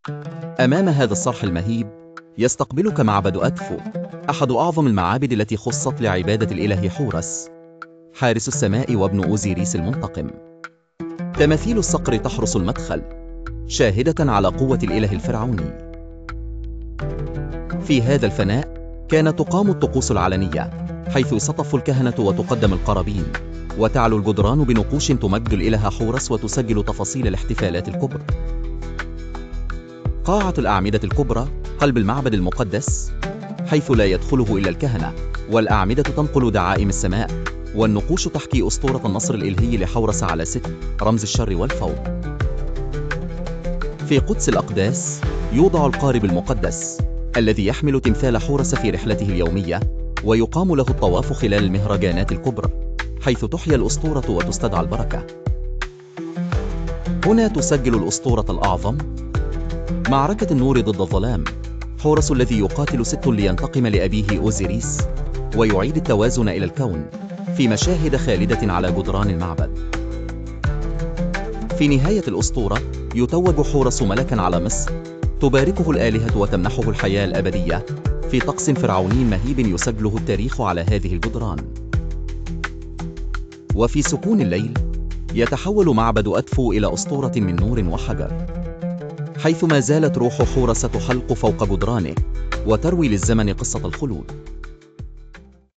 أمام هذا الصرح المهيب يستقبلك معبد أدفو، أحد أعظم المعابد التي خصت لعبادة الإله حورس حارس السماء وابن أوزيريس المنتقم. تماثيل الصقر تحرس المدخل، شاهدة على قوة الإله الفرعوني. في هذا الفناء كانت تقام الطقوس العلنية، حيث يصطف الكهنة وتقدم القرابين، وتعلو الجدران بنقوش تمجد الإله حورس وتسجل تفاصيل الاحتفالات الكبرى. قاعة الأعمدة الكبرى قلب المعبد المقدس، حيث لا يدخله إلا الكهنة، والأعمدة تنقل دعائم السماء، والنقوش تحكي أسطورة النصر الإلهي لحورس على ست، رمز الشر والفوضى. في قدس الأقداس يوضع القارب المقدس الذي يحمل تمثال حورس في رحلته اليومية، ويقام له الطواف خلال المهرجانات الكبرى، حيث تحيا الأسطورة وتستدعى البركة. هنا تسجل الأسطورة الأعظم معركة النور ضد الظلام، حورس الذي يقاتل ست لينتقم لأبيه أوزيريس ويعيد التوازن إلى الكون، في مشاهد خالدة على جدران المعبد. في نهاية الأسطورة يتوج حورس ملكا على مصر، تباركه الآلهة وتمنحه الحياة الأبدية في طقس فرعوني مهيب يسجله التاريخ على هذه الجدران. وفي سكون الليل يتحول معبد أدفو إلى أسطورة من نور وحجر، حيث ما زالت روح حورس تحلق فوق جدرانه وتروي للزمن قصة الخلود.